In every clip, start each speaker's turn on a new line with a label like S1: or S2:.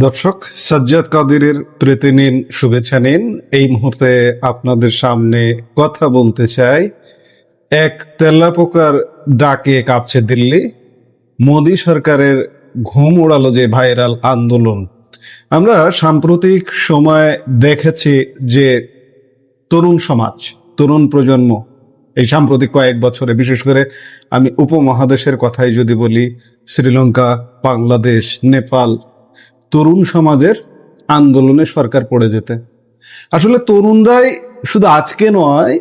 S1: দর্শক, সাজ্জাদ কাদেরের প্রীতি নিন, শুভেচ্ছা নিন। এই মুহূর্তে আপনাদের সামনে কথা বলতে চাই। এক তেলাপোকার ডাকে কাঁপছে দিল্লি। মোদী সরকারের ঘুম উড়ালো যে ভাইরাল আন্দোলন। আমরা সাম্প্রতিক সময় দেখেছি যে তরুণ সমাজ, তরুণ প্রজন্ম এই সাম্প্রতিক কয়েক বছরে, বিশেষ করে আমি উপমহাদেশের কথাই যদি বলি, শ্রীলঙ্কা, বাংলাদেশ, নেপাল, তরুণ সমাজের আন্দোলনে সরকার পড়ে যেতে। আসলে তরুণরাই শুধু আজকে নয়,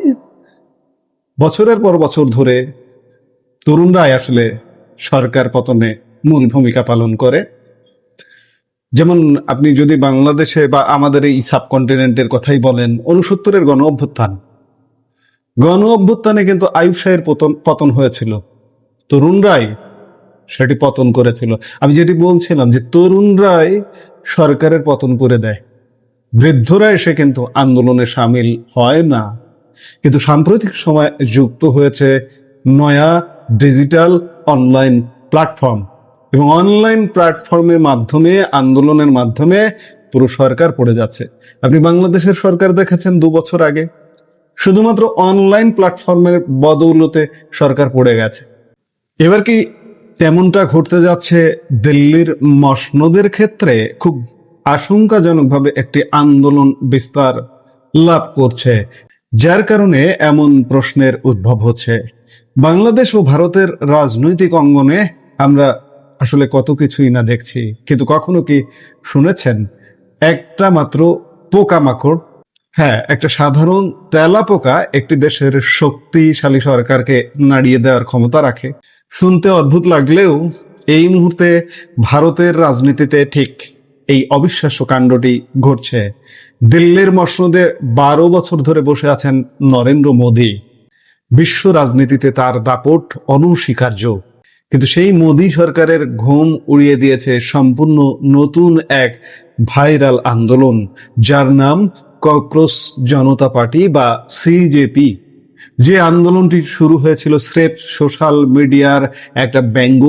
S1: বছরের পর বছর ধরে তরুণরাই আসলে সরকার পতনে মূল ভূমিকা পালন করে। যেমন আপনি যদি বাংলাদেশে বা আমাদের এই সাবকন্টিনেন্টের কথাই বলেন, 69-এর গণ অভ্যুত্থানে কিন্তু আইয়ুব শাহের পতন হয়েছিল, তরুণরাই সেটি পতন করেছিল। আমি যেটি বলছিলাম যে তরুণরাই সরকারের পতন করে দেয়, বৃদ্ধরা এসে কিন্তু আন্দোলনে সামিল হয় না। কিন্তু সাম্প্রতিক সময় যুক্ত হয়েছে নয়া ডিজিটাল অনলাইন প্ল্যাটফর্ম, এবং অনলাইন প্ল্যাটফর্মের মাধ্যমে, আন্দোলনের মাধ্যমে পুরো সরকার পড়ে যাচ্ছে। আপনি বাংলাদেশের সরকার দেখেছেন 2 বছর আগে, শুধুমাত্র অনলাইন প্ল্যাটফর্মের বদৌলতে সরকার পড়ে গেছে। এবার কি তেমনটা ঘটতে যাচ্ছে দিল্লির মসনদের ক্ষেত্রে? খুব আশঙ্কাজনকভাবে একটি আন্দোলন বিস্তার লাভ করছে, যার কারণে এমন প্রশ্নের উদ্ভব হচ্ছে। বাংলাদেশ ও ভারতের রাজনৈতিক অঙ্গনে আমরা আসলে কত কিছুই না দেখছি, কিন্তু কখনো কি শুনেছেন একটা মাত্র পোকামাকড়, হ্যাঁ একটা সাধারণ তেলাপোকা একটি দেশের শক্তিশালী সরকারকে নাড়িয়ে দেওয়ার ক্ষমতা রাখে? শুনতে অদ্ভুত লাগলেও এই মুহূর্তে ভারতের রাজনীতিতে ঠিক এই অবিশ্বাস্য কাণ্ডটি ঘটছে। দিল্লির মসনদে 12 বছর ধরে বসে আছেন নরেন্দ্র মোদী। বিশ্ব রাজনীতিতে তার দাপট অনস্বীকার্য, কিন্তু সেই মোদী সরকারের ঘুম উড়িয়ে দিয়েছে সম্পূর্ণ নতুন এক ভাইরাল আন্দোলন, যার নাম ককরোচ জনতা পার্টি বা সিজেপি। যে আন্দোলনটি শুরু হয়েছিল স্রেফ সোশ্যাল মিডিয়ার একটা ব্যঙ্গ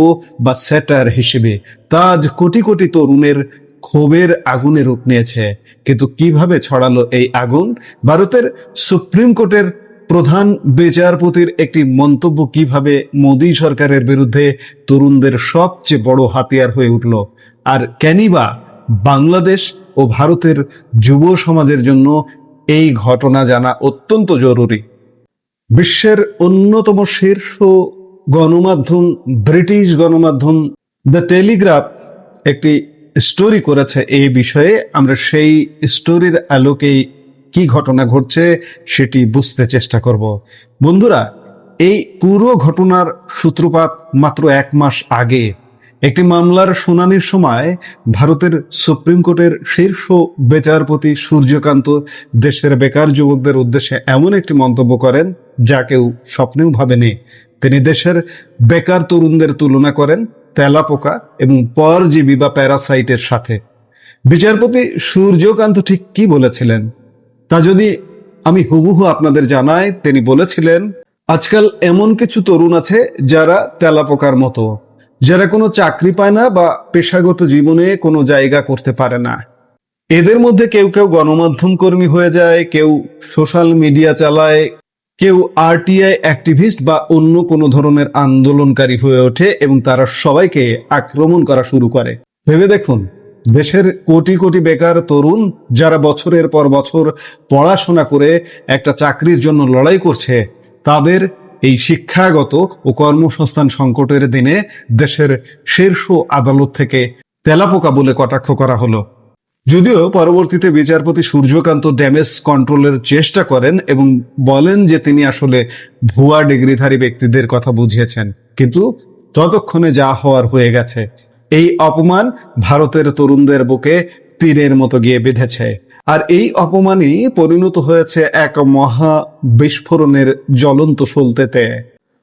S1: বা স্যাটার হিসেবে, তা আজ কোটি কোটি তরুণের ক্ষোভের আগুনে রূপ নিয়েছে। কিন্তু কিভাবে ছড়ালো এই আগুন? ভারতের সুপ্রিম কোর্টের প্রধান বিচারপতির একটি মন্তব্য কিভাবে মোদী সরকারের বিরুদ্ধে তরুণদের সবচেয়ে বড় হাতিয়ার হয়ে উঠল? আর কেনই বা বাংলাদেশ ও ভারতের যুব সমাজের জন্য এই ঘটনা জানা অত্যন্ত জরুরি। বিশ্বের অন্যতম শীর্ষ গণমাধ্যম, ব্রিটিশ গণমাধ্যম দ্য টেলিগ্রাফ একটি স্টোরি করেছে এই বিষয়ে। আমরা সেই স্টোরির আলোকেই কি ঘটনা ঘটছে সেটি বুঝতে চেষ্টা করব। বন্ধুরা, এই পুরো ঘটনার সূত্রপাত মাত্র 1 মাস আগে। একটি মামলার শুনানির সময় ভারতের সুপ্রিম কোর্টের শীর্ষ বিচারপতি সূর্যকান্ত দেশের বেকার যুবকদের উদ্দেশ্যে এমন একটি মন্তব্য করেন যা কেউ স্বপ্নেও ভাবেনি। তিনি দেশের বেকার তরুণদের তুলনা করেন তেলাপোকা এবং পরজীবী বা প্যারাসাইটের সাথে। বিচারপতি সূর্যকান্ত ঠিক কি বলেছিলেন তা যদি আমি হুবহু আপনাদের জানাই, তিনি বলেছিলেন, আজকাল এমন কিছু তরুণ আছে যারা তেলাপোকার মতো, যারা কোনো চাকরি পায় না বা পেশাগত জীবনে কোনো জায়গা করতে পারে না। এদের মধ্যে কেউ কেউ গণমাধ্যম কর্মী হয়ে যায়, কেউ সোশ্যাল মিডিয়া চালায়, কেউ আরটিআই অ্যাক্টিভিস্ট বা অন্য কোনো ধরনের আন্দোলনকারী হয়ে ওঠে এবং তারা সবাইকে আক্রমণ করা শুরু করে। ভেবে দেখুন, দেশের কোটি কোটি বেকার তরুণ যারা বছরের পর বছর পড়াশোনা করে একটা চাকরির জন্য লড়াই করছে, তাদের এই শিক্ষাগত ও কর্মসংস্থান সংকটের দিনে দেশের শীর্ষ আদালত থেকে তেলাপোকা বলে কটাক্ষ করা হলো। যদিও পরবর্তীতে বিচারপতি সূর্যকান্ত ড্যামেজ কন্ট্রোলের চেষ্টা করেন এবং বলেন যে তিনি আসলে ভুয়া ডিগ্রিধারী ব্যক্তিদের কথা বুঝিয়েছেন, কিন্তু ততক্ষণে যা হওয়ার হয়ে গেছে। এই অপমান ভারতের তরুণদের বুকে তীরের মতো গিয়ে বেঁধেছে, আর এই অপমানই পরিণত হয়েছে এক মহা বিস্ফোরণের জ্বলন্ত সলতেতে।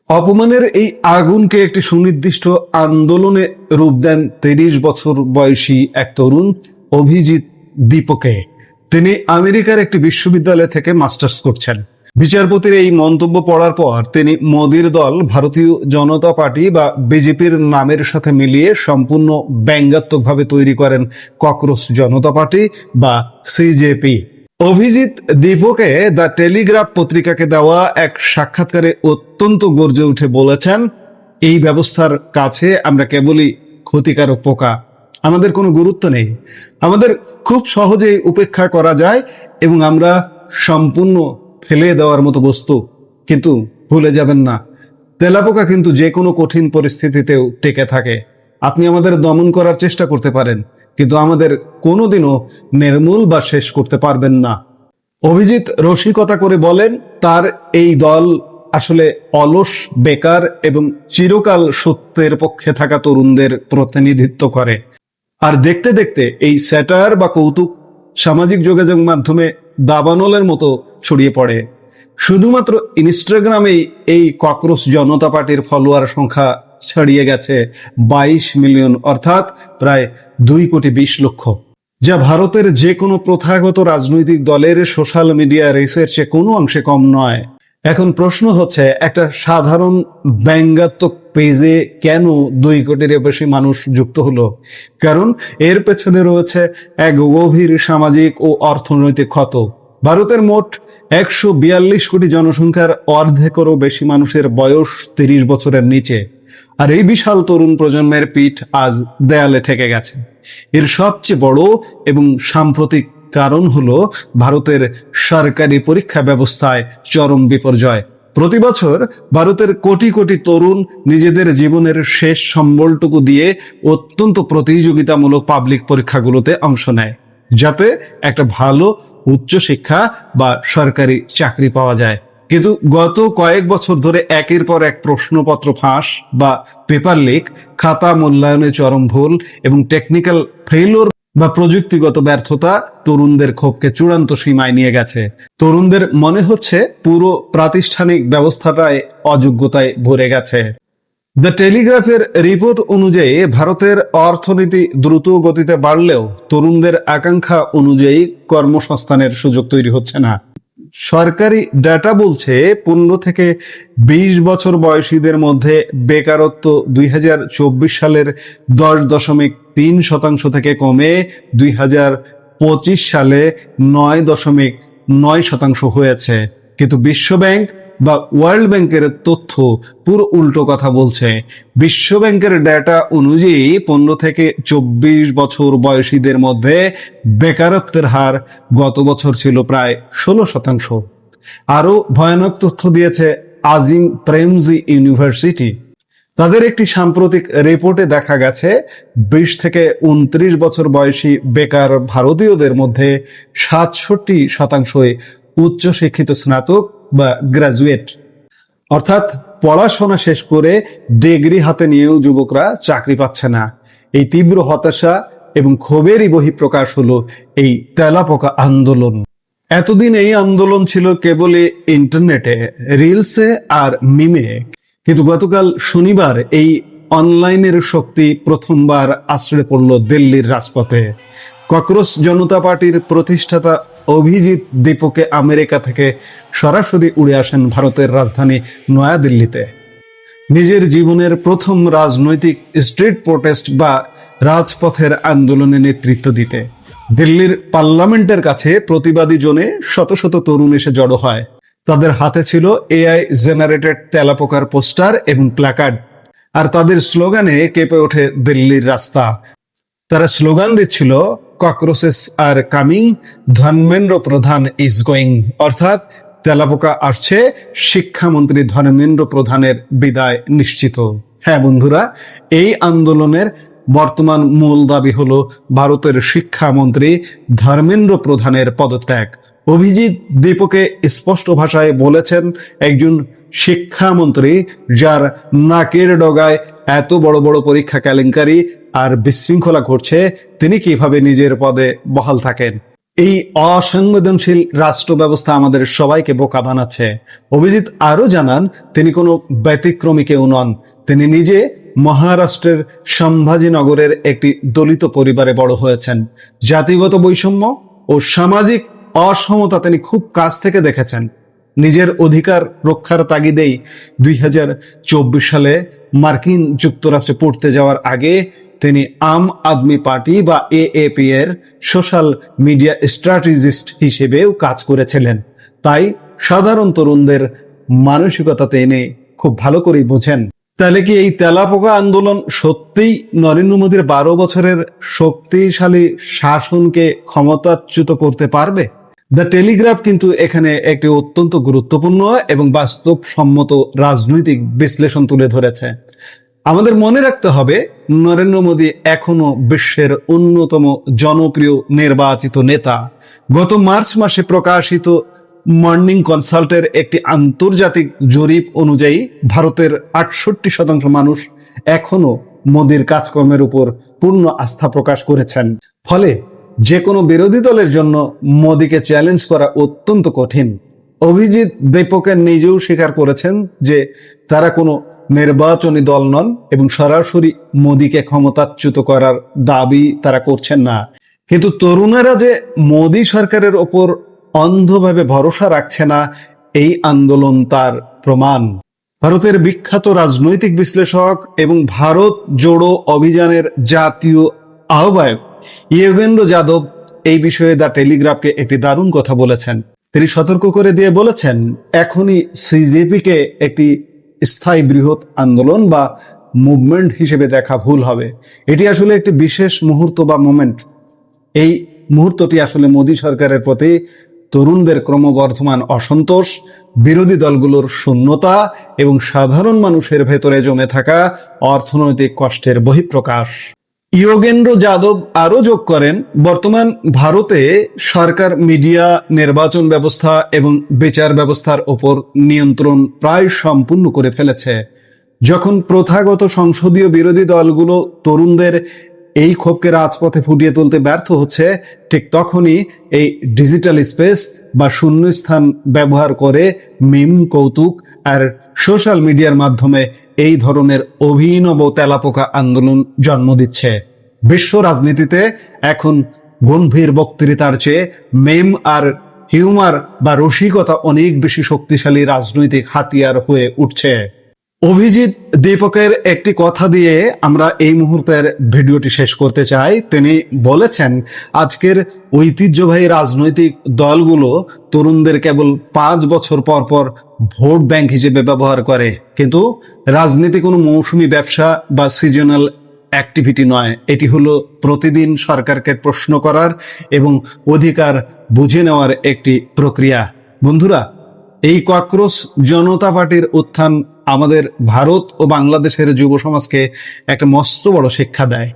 S1: অপমানের এই আগুনকে একটি সুনির্দিষ্ট আন্দোলনে রূপ দেন 30 বছর বয়সী এক তরুণ অভিজিৎ দীপকে। তিনি আমেরিকার একটি বিশ্ববিদ্যালয় থেকে মাস্টার্স করছেন। বিচারপতির এই মন্তব্য পড়ার পর তিনি মোদির দল ভারতীয় জনতা পার্টি বা বিজেপির নামের সাথে মিলিয়ে সম্পূর্ণ ব্যঙ্গাত্মকভাবে তৈরি করেন ককরোচ জনতা পার্টি বা সিজেপি। অভিজিৎ দীপকে দ্য টেলিগ্রাফ পত্রিকাকে দেওয়া এক সাক্ষাৎকারে অত্যন্ত গর্জে উঠে বলেছেন, এই ব্যবস্থার কাছে আমরা কেবলই ক্ষতিকারক পোকা, আমাদের কোনো গুরুত্ব নেই, আমাদের খুব সহজেই উপেক্ষা করা যায় এবং আমরা সম্পূর্ণ ফেলে দেওয়ার মতো বস্তু। কিন্তু ভুলে যাবেন না, তেলাপোকা কিন্তু যে কোনো কঠিন পরিস্থিতিতেও টেকে থাকে। আপনি আমাদের দমন করার চেষ্টা করতে পারেন, কিন্তু আমাদের কোনোদিনও নির্মূল বা শেষ করতে পারবেন না। অভিজিৎ রসিকতা করে বলেন, তার এই দল আসলে অলস, বেকার এবং চিরকাল সত্যের পক্ষে থাকা তরুণদের প্রতিনিধিত্ব করে। আর দেখতে দেখতে এই স্যাটার বা কৌতুক সামাজিক যোগাযোগ মাধ্যমে দাবানলের মতো ছড়িয়ে পড়ে। শুধুমাত্র ইনস্টাগ্রামেই এই ককরোচ জনতা পার্টির ফলোয়ার সংখ্যা ছাড়িয়ে গেছে 22 মিলিয়ন, অর্থাৎ প্রায় 2,20,00,000, যা ভারতের যে কোনো প্রথাগত রাজনৈতিক দলের সোশ্যাল মিডিয়া রেসের চেয়ে কোনো অংশে কম নয়। এখন প্রশ্ন হচ্ছে, একটা সাধারণ ব্যঙ্গাত্মক পেজে কেন 2 কোটির বেশি মানুষ যুক্ত হলো? কারণ এর পেছনে রয়েছে এক গভীর সামাজিক ও অর্থনৈতিক ক্ষত। ভারতের মোট 142 কোটি জনসংখ্যার অর্ধেকেরও বেশি মানুষের বয়স 30 বছরের নিচে, আর এই বিশাল তরুণ প্রজন্মের পিঠ আজ দেয়ালে ঠেকে গেছে। এর সবচেয়ে বড় এবং সাম্প্রতিক কারণ হলো ভারতের সরকারি পরীক্ষা ব্যবস্থায় চরম বিপর্যয়। প্রতি বছর ভারতের কোটি কোটি তরুণ নিজেদের জীবনের শেষ সম্বলটুকু দিয়ে অত্যন্ত প্রতিযোগিতামূলক পাবলিক পরীক্ষাগুলোতে অংশ নেয়, যাতে একটা ভালো উচ্চশিক্ষা বা সরকারি চাকরি পাওয়া যায়। কিন্তু গত কয়েক বছর ধরে একের পর এক প্রশ্নপত্র ফাঁস বা পেপার লিক, খাতা মূল্যায়নে চরম ভুল এবং টেকনিক্যাল ফেইলিওর বা প্রযুক্তিগত ব্যর্থতা তরুণদের ক্ষোভকে চূড়ান্ত সীমায় নিয়ে গেছে। তরুণদের মনে হচ্ছে পুরো প্রাতিষ্ঠানিক ব্যবস্থাটাই অযোগ্যতায় ভরে গেছে। দ্য টেলিগ্রাফের রিপোর্ট অনুযায়ী ভারতের অর্থনীতি দ্রুত গতিতে বাড়লেও তরুণদের আকাঙ্ক্ষা অনুযায়ী কর্মসংস্থানের সুযোগ তৈরি হচ্ছে না। সরকারি ডাটা বলছে 15 থেকে 20 বছর বয়সীদের মধ্যে বেকারত্ব 2024 সালের 10.3% থেকে কমে 2025 সালে 9.9% হয়েছে। কিন্তু বিশ্বব্যাংক বা ওয়ার্ল্ড ব্যাংকের তথ্য পুরো উল্টো কথা বলছে। বিশ্ব ব্যাংকের ডেটা অনুযায়ী 15 থেকে 24 বছর বয়সীদের মধ্যে বেকারত্বের হার গত বছর ছিল প্রায় 16%। আরো ভয়ানক তথ্য দিয়েছে আজিম প্রেমজি ইউনিভার্সিটি। তাদের একটি সাম্প্রতিক রিপোর্টে দেখা গেছে 20 থেকে 29 বছর বয়সী বেকার ভারতীয়দের মধ্যে 67% উচ্চশিক্ষিত স্নাতক বা গ্রাজুয়েট, অর্থাৎ পড়াশোনা শেষ করে ডিগ্রি হাতে নিয়েও যুবকরা চাকরি পাচ্ছে না। এই তীব্র হতাশা এবং ক্ষোভেরই বহিঃপ্রকাশ হলো এই তেলাপোকা আন্দোলন। এতদিন এই আন্দোলন ছিল কেবলই ইন্টারনেটে, রিলসে আর মিমে, কিন্তু গতকাল শনিবার এই অনলাইনের শক্তি প্রথমবার আছড়ে পড়ল দিল্লির রাজপথে। ককরোচ জনতা পার্টির প্রতিষ্ঠাতা অভিজিৎ দীপকে আমেরিকা থেকে সরাসরি উড়ে আসেন ভারতের রাজধানী নয়াদিল্লিতে নিজের জীবনের প্রথম রাজনৈতিক স্ট্রিট প্রোটেস্ট বা রাজপথের আন্দোলনে নেতৃত্ব দিতে। দিল্লির পার্লামেন্টের কাছে প্রতিবাদী জোনে শত শত তরুণ এসে জড়ো হয়। তাদের হাতে ছিল এআই জেনারেটেড তেলাপোকার পোস্টার এবং প্ল্যাকার্ড, আর তাদের স্লোগানে কেঁপে ওঠে দিল্লির রাস্তা। তারা স্লোগান দিচ্ছিল, ককরোচেস আর কামিং, ধর্মেন্দ্র প্রধান ইজ গোয়িং, অর্থাৎ তেলাপোকা আসছে, শিক্ষামন্ত্রী ধর্মেন্দ্র প্রধানের বিদায় নিশ্চিত। হ্যাঁ বন্ধুরা, এই আন্দোলনের বর্তমান মূল দাবি হলো ভারতের শিক্ষামন্ত্রী ধর্মেন্দ্র প্রধানের পদত্যাগ। অভিজিৎ দীপকে স্পষ্ট ভাষায় বলেছেন, একজন শিক্ষামন্ত্রী যার নাকের ডগায় এত বড় বড় পরীক্ষা কেলেঙ্কারি আর বিশৃঙ্খলা ঘটছে, তিনি কিভাবে নিজের পদে বহাল থাকেন? এই অসংবেদনশীল রাষ্ট্র ব্যবস্থা আমাদের সবাইকে বোকা বানাচ্ছে। অভিজিৎ আরো জানান, তিনি কোনো ব্যতিক্রমী কেউ নন। তিনি নিজে মহারাষ্ট্রের সম্ভাজিনগরের একটি দলিত পরিবারে বড় হয়েছেন। জাতিগত বৈষম্য ও সামাজিক অসমতা তিনি খুব কাছ থেকে দেখেছেন। নিজের অধিকার রক্ষার তাগিদেই 2024 সালে মার্কিন যুক্তরাষ্ট্রে পড়তে যাওয়ার আগে তিনি আম আদমি পার্টি বা এএপি এর সোশ্যাল মিডিয়া স্ট্র্যাটেজিস্ট হিসেবেও কাজ করেছিলেন। তাই সাধারণ তরুণদের মানসিকতা তিনি খুব ভালো করেই বোঝেন। তাহলে কি এই তেলাপোকা আন্দোলন সত্যিই নরেন্দ্র মোদীর 12 বছরের শক্তিশালী শাসনকে ক্ষমতাচ্যুত করতে পারবে? দ্য টেলিগ্রাফ কিন্তু এখানে একটি অত্যন্ত গুরুত্বপূর্ণ এবং বাস্তবসম্মত রাজনৈতিক বিশ্লেষণ তুলে ধরেছে। আমাদের মনে রাখতে হবে, নরেন্দ্র মোদী এখনো বিশ্বের অন্যতম জনপ্রিয় নির্বাচিত নেতা। গত মার্চ মাসে প্রকাশিত মর্নিং কনসাল্টের একটি আন্তর্জাতিক জরিপ অনুযায়ী ভারতের 68% মানুষ এখনো মোদীর কাজকর্মের উপর পূর্ণ আস্থা প্রকাশ করেছেন। ফলে যে কোনো বিরোধী দলের জন্য মোদীকে চ্যালেঞ্জ করা অত্যন্ত কঠিন। অভিজিৎ দীপকের নিজেও স্বীকার করেছেন যে তারা কোনো নির্বাচনী দল নন এবং সরাসরি মোদীকে ক্ষমতাচ্যুত করার দাবি তারা করছেন না। কিন্তু তরুণেরা যে মোদী সরকারের ওপর অন্ধভাবে ভরসা রাখছে না, এই আন্দোলন তার প্রমাণ। ভারতের বিখ্যাত রাজনৈতিক বিশ্লেষক এবং ভারত জোড়ো অভিযানের জাতীয় আহ্বায়ক যোগেন্দ্র যাদব এই বিষয়ে দ্য টেলিগ্রাফকে একটি দারুণ কথা বলেছেন। তিনি সতর্ক করে দিয়ে বলেছেন, এখনই সিজেপিকে একটি স্থায়ী বৃহৎ আন্দোলন বা মুভমেন্ট হিসেবে দেখা ভুল হবে। এটি আসলে একটি বিশেষ মুহূর্ত বা মোমেন্ট। এই মুহূর্তটি আসলে মোদী সরকারের প্রতি তরুণদের ক্রমবর্ধমান অসন্তোষ, বিরোধী দলগুলোর শূন্যতা এবং সাধারণ মানুষের ভেতরে জমে থাকা অর্থনৈতিক কষ্টের বহিঃপ্রকাশ। যোগেন্দ্র যাদব আরও যোগ করেন, বর্তমান ভারতে সরকার মিডিয়া, নির্বাচন ব্যবস্থা এবং বিচার ব্যবস্থার ওপর নিয়ন্ত্রণ প্রায় সম্পূর্ণ করে ফেলেছে। যখন প্রথাগত সংসদীয় বিরোধী দলগুলো তরুণদের এই ক্ষোভকে রাজপথে ফুটিয়ে তুলতে ব্যর্থ হচ্ছে, ঠিক তখনই এই ডিজিটাল স্পেস বা শূন্যস্থান ব্যবহার করে মিম, কৌতুক আর সোশ্যাল মিডিয়ার মাধ্যমে এই ধরনের অভিনব তেলাপোকা আন্দোলন জন্ম দিচ্ছে। বিশ্ব রাজনীতিতে এখন গম্ভীর বক্তৃতার চেয়ে মেম আর হিউমার বা রসিকতা অনেক বেশি শক্তিশালী রাজনৈতিক হাতিয়ার হয়ে উঠছে। অভিজিৎ দীপকের একটি কথা দিয়ে আমরা এই মুহূর্তের ভিডিওটি শেষ করতে চাই। তিনি বলেছেন, আজকের ঐতিহ্যবাহী রাজনৈতিক দলগুলো তরুণদের কেবল 5 বছর পর পর ভোট ব্যাংক হিসেবে ব্যবহার করে, কিন্তু রাজনীতি কোনো মৌসুমি ব্যবসা বা সিজনাল অ্যাক্টিভিটি নয়। এটি হলো প্রতিদিন সরকারকে প্রশ্ন করার এবং অধিকার বুঝে নেওয়ার একটি প্রক্রিয়া। বন্ধুরা, এই কক্রোশ জনতা পার্টির উত্থান আমাদের ভারত ও বাংলাদেশের যুব সমাজকে একটা মস্ত বড় শিক্ষা দেয়।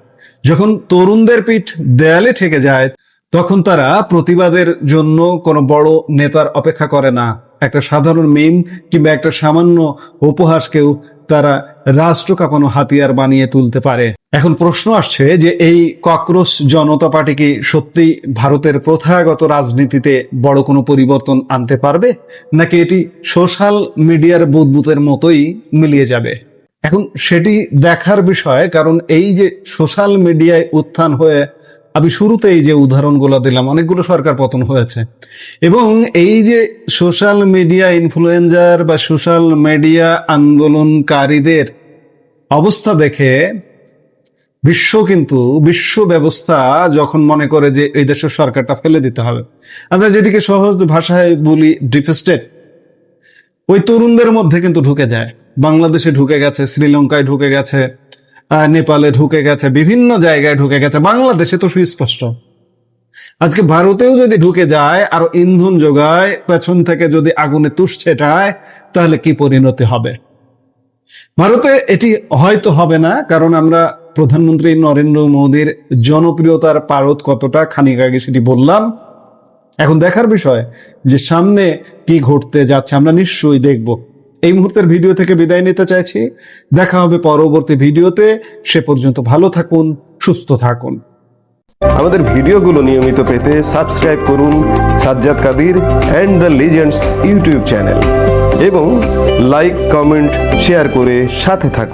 S1: যখন তরুণদের পিঠ দেয়ালে ঠেকে যায়, তখন তারা প্রতিবাদের জন্য কোনো বড় নেতার অপেক্ষা করে না। একটা সাধারণ মিম কিংবা একটা সামান্য উপহাসকেও তারা রাষ্ট্র কাঁপানো হাতিয়ার বানিয়ে তুলতে পারে। এখন প্রশ্ন আসছে যে এই কক্রোশ জনতা পার্টি কি সত্যি ভারতের প্রথাগত রাজনীতিতে বড় কোনো পরিবর্তন আনতে পারবে, নাকি এটি সোশ্যাল মিডিয়ার বুদবুদের মতোই মিলিয়ে যাবে? এখন সেটি দেখার বিষয়, কারণ এই যে সোশ্যাল মিডিয়ায় উত্থান হয়ে আমি শুরুতেই যে উদাহরণগুলো দিলাম, অনেকগুলো সরকার পতন হয়েছে, এবং এই যে সোশ্যাল মিডিয়া ইনফ্লুয়েন্সার বা সোশ্যাল মিডিয়া আন্দোলনকারীদের অবস্থা দেখে বিশ্ব ব্যবস্থা যখন মনে করে যে এই দেশের সরকারটা ফেলে দিতে হবে, আমরা যেটিকে সহজ ভাষায় বলি ডিপ স্টেট, ওই তরুণদের মধ্যে কিন্তু ঢুকে যায়। বাংলাদেশে ঢুকে গেছে, শ্রীলঙ্কায় ঢুকে গেছে, নেপালে ঢুকে গেছে, বিভিন্ন জায়গায় ঢুকে গেছে। বাংলাদেশে তো সুস্পষ্ট। আজকে ভারতেও যদি ঢুকে যায়, আরো ইন্ধন যোগায়, পেছন থেকে যদি আগুনে তুষ ছেটায়, তাহলে কি পরিণতি হবে? ভারতে এটি হয়তো হবে না, কারণ আমরা প্রধানমন্ত্রী নরেন্দ্র মোদীর জনপ্রিয়তার পারদ কতটা খানিক আগে সেটি বললাম। এখন দেখার বিষয় যে সামনে কি ঘটতে যাচ্ছে, আমরা নিশ্চয়ই দেখব। এই মুহূর্তের ভিডিও থেকে বিদায় নিতে চাইছি। দেখা হবে পরবর্তী ভিডিওতে। সে পর্যন্ত ভালো থাকুন, সুস্থ থাকুন।
S2: আমাদের ভিডিওগুলো নিয়মিত পেতে সাবস্ক্রাইব করুন Sajjad Kadir and the legends YouTube channel এবং লাইক, কমেন্ট, শেয়ার করে সাথে থাকুন।